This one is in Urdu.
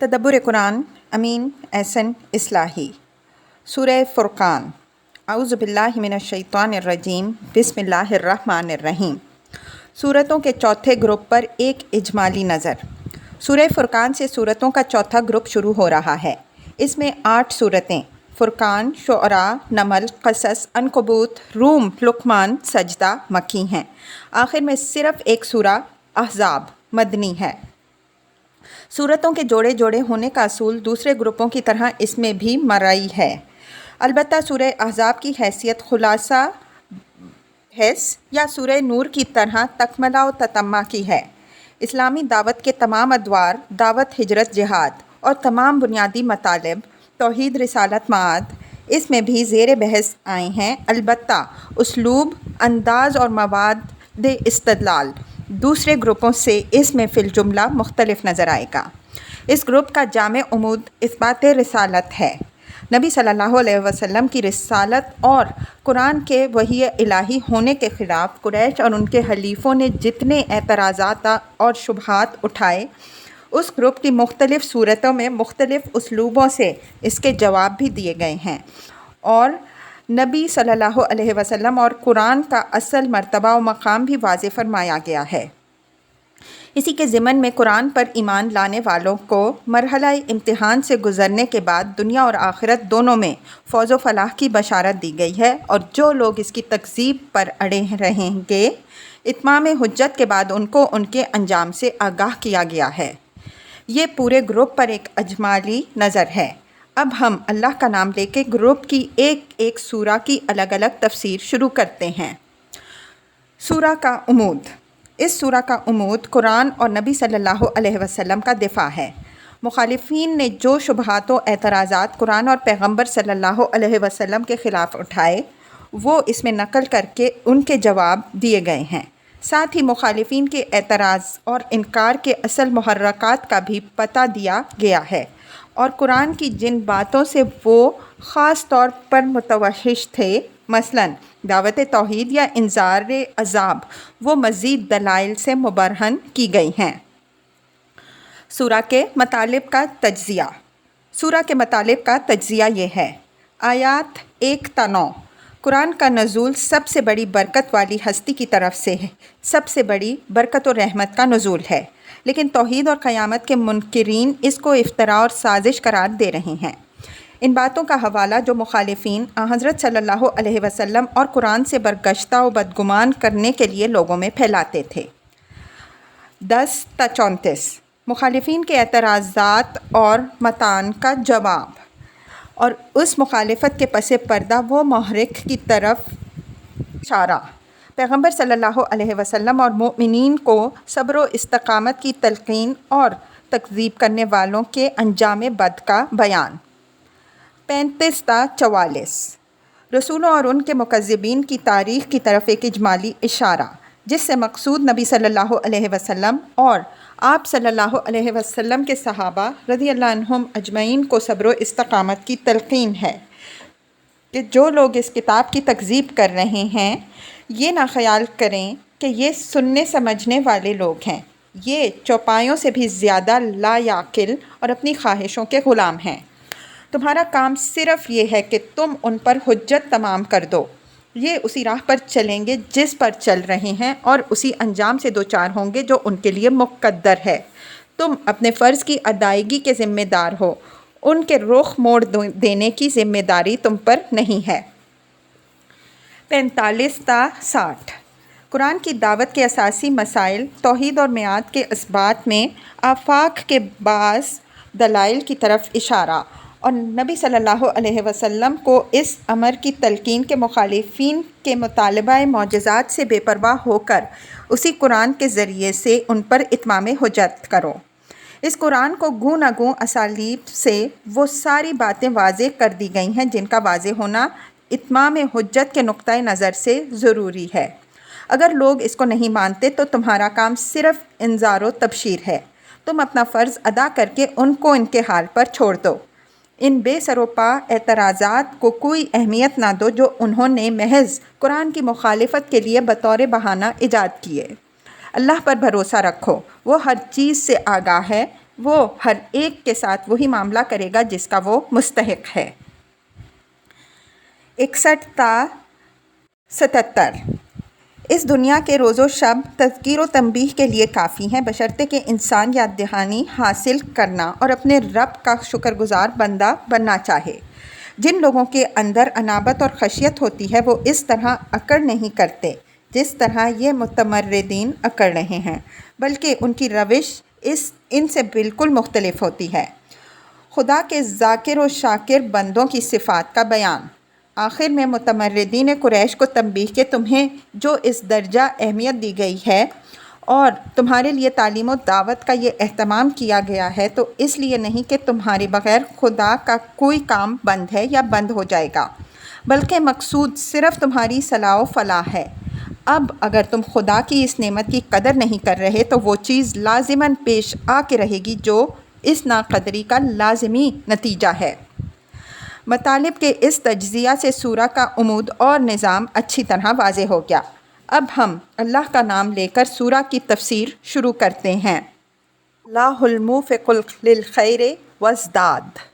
تدبر قرآن امین احسن اصلاحی سورہ فرقان اعوذ باللہ من الشیطان الرجیم بسم اللہ الرحمن الرحیم۔ سورتوں کے چوتھے گروپ پر ایک اجمالی نظر۔ سورہ فرقان سے سورتوں کا چوتھا گروپ شروع ہو رہا ہے۔ اس میں 8 سورتیں فرقان، شعراء، نمل، قصص، عنکبوت، روم، لقمان، سجدہ مکی ہیں۔ آخر میں صرف ایک سورہ احزاب مدنی ہے۔ سورتوں کے جوڑے جوڑے ہونے کا اصول دوسرے گروپوں کی طرح اس میں بھی مرئی ہے، البتہ سورہ احزاب کی حیثیت خلاصہ یا سورہ نور کی طرح تکملہ و تتمہ کی ہے۔ اسلامی دعوت کے تمام ادوار، دعوت، ہجرت، جہاد اور تمام بنیادی مطالب، توحید، رسالت، معاد اس میں بھی زیر بحث آئے ہیں، البتہ اسلوب، انداز اور مواد استدلال دوسرے گروپوں سے اس میں فی الجملہ مختلف نظر آئے گا۔ اس گروپ کا جامع عمود اثبات رسالت ہے۔ نبی صلی اللہ علیہ وسلم کی رسالت اور قرآن کے وحی الہی ہونے کے خلاف قریش اور ان کے حلیفوں نے جتنے اعتراضات اور شبہات اٹھائے، اس گروپ کی مختلف صورتوں میں مختلف اسلوبوں سے اس کے جواب بھی دیے گئے ہیں، اور نبی صلی اللہ علیہ وسلم اور قرآن کا اصل مرتبہ و مقام بھی واضح فرمایا گیا ہے۔ اسی کے ضمن میں قرآن پر ایمان لانے والوں کو مرحلہ امتحان سے گزرنے کے بعد دنیا اور آخرت دونوں میں فوز و فلاح کی بشارت دی گئی ہے، اور جو لوگ اس کی تکذیب پر اڑے رہیں گے، اتمام حجت کے بعد ان کو ان کے انجام سے آگاہ کیا گیا ہے۔ یہ پورے گروپ پر ایک اجمالی نظر ہے۔ اب ہم اللہ کا نام لے کے گروپ کی ایک ایک سورہ کی الگ الگ تفسیر شروع کرتے ہیں۔ سورہ کا عمود۔ اس سورہ کا عمود قرآن اور نبی صلی اللہ علیہ وسلم کا دفاع ہے۔ مخالفین نے جو شبہات و اعتراضات قرآن اور پیغمبر صلی اللہ علیہ وسلم کے خلاف اٹھائے، وہ اس میں نقل کر کے ان کے جواب دیے گئے ہیں۔ ساتھ ہی مخالفین کے اعتراض اور انکار کے اصل محرکات کا بھی پتہ دیا گیا ہے، اور قرآن کی جن باتوں سے وہ خاص طور پر متوحش تھے، مثلاً دعوت توحید یا انذار عذاب، وہ مزید دلائل سے مبرہن کی گئی ہیں۔ سورہ کے مطالب کا تجزیہ۔ سورہ کے مطالب کا تجزیہ یہ ہے: آیات 1 تا 9۔ قرآن کا نزول سب سے بڑی برکت والی ہستی کی طرف سے ہے، سب سے بڑی برکت و رحمت کا نزول ہے، لیکن توحید اور قیامت کے منکرین اس کو افتراء اور سازش قرار دے رہے ہیں۔ ان باتوں کا حوالہ جو مخالفین حضرت صلی اللہ علیہ وسلم اور قرآن سے برگشتہ و بدگمان کرنے کے لیے لوگوں میں پھیلاتے تھے۔ 10 تا 34۔ مخالفین کے اعتراضات اور متان کا جواب، اور اس مخالفت کے پس پردہ وہ محرک کی طرف اشارہ۔ پیغمبر صلی اللہ علیہ وسلم اور مومنین کو صبر و استقامت کی تلقین اور تکذیب کرنے والوں کے انجام بد کا بیان۔ 35 تا 44۔ رسولوں اور ان کے مکذبین کی تاریخ کی طرف ایک اجمالی اشارہ، جس سے مقصود نبی صلی اللہ علیہ وسلم اور آپ صلی اللہ علیہ وسلم کے صحابہ رضی اللہ عنہم اجمعین کو صبر و استقامت کی تلقین ہے کہ جو لوگ اس کتاب کی تکذیب کر رہے ہیں، یہ نہ خیال کریں کہ یہ سننے سمجھنے والے لوگ ہیں، یہ چوپایوں سے بھی زیادہ لا یعقل اور اپنی خواہشوں کے غلام ہیں۔ تمہارا کام صرف یہ ہے کہ تم ان پر حجت تمام کر دو، یہ اسی راہ پر چلیں گے جس پر چل رہے ہیں، اور اسی انجام سے دوچار ہوں گے جو ان کے لیے مقدر ہے۔ تم اپنے فرض کی ادائیگی کے ذمہ دار ہو، ان کے رخ موڑ دینے کی ذمہ داری تم پر نہیں ہے۔ 45 تا 60۔ قرآن کی دعوت کے اساسی مسائل، توحید اور میعاد کے اثبات میں آفاق کے بعض دلائل کی طرف اشارہ، اور نبی صلی اللہ علیہ وسلم کو اس امر کی تلقین کے مخالفین کے مطالبہ معجزات سے بے پرواہ ہو کر اسی قرآن کے ذریعے سے ان پر اتمام حجت کرو۔ اس قرآن کو گوں نہ گوں اسالیب سے وہ ساری باتیں واضح کر دی گئی ہیں جن کا واضح ہونا اتمام حجت کے نقطۂ نظر سے ضروری ہے۔ اگر لوگ اس کو نہیں مانتے تو تمہارا کام صرف انذار و تبشیر ہے۔ تم اپنا فرض ادا کر کے ان کو ان کے حال پر چھوڑ دو۔ ان بے سر و پا اعتراضات کو کوئی اہمیت نہ دو جو انہوں نے محض قرآن کی مخالفت کے لیے بطور بہانہ ایجاد کیے۔ اللہ پر بھروسہ رکھو، وہ ہر چیز سے آگاہ ہے، وہ ہر ایک کے ساتھ وہی معاملہ کرے گا جس کا وہ مستحق ہے۔ 61 تا 77 اس دنیا کے روز و شب تذکیر و تنبیہ کے لیے کافی ہیں، بشرطے کہ انسان یاد دہانی حاصل کرنا اور اپنے رب کا شکر گزار بندہ بننا چاہے۔ جن لوگوں کے اندر انابت اور خشیت ہوتی ہے وہ اس طرح اکڑ نہیں کرتے جس طرح یہ متمردین اکڑ رہے ہیں، بلکہ ان کی روش ان سے بالکل مختلف ہوتی ہے۔ خدا کے ذاکر و شاکر بندوں کی صفات کا بیان۔ آخر میں متمردین قریش کو تنبیہ کہ تمہیں جو اس درجہ اہمیت دی گئی ہے اور تمہارے لیے تعلیم و دعوت کا یہ اہتمام کیا گیا ہے تو اس لیے نہیں کہ تمہارے بغیر خدا کا کوئی کام بند ہے یا بند ہو جائے گا، بلکہ مقصود صرف تمہاری صلاح و فلاح ہے۔ اب اگر تم خدا کی اس نعمت کی قدر نہیں کر رہے تو وہ چیز لازماً پیش آ کے رہے گی جو اس ناقدری کا لازمی نتیجہ ہے۔ مطالب کے اس تجزیہ سے سورہ کا عمود اور نظام اچھی طرح واضح ہو گیا۔ اب ہم اللہ کا نام لے کر سورہ کی تفسیر شروع کرتے ہیں۔ اللہ الموفق للخیر وازداد۔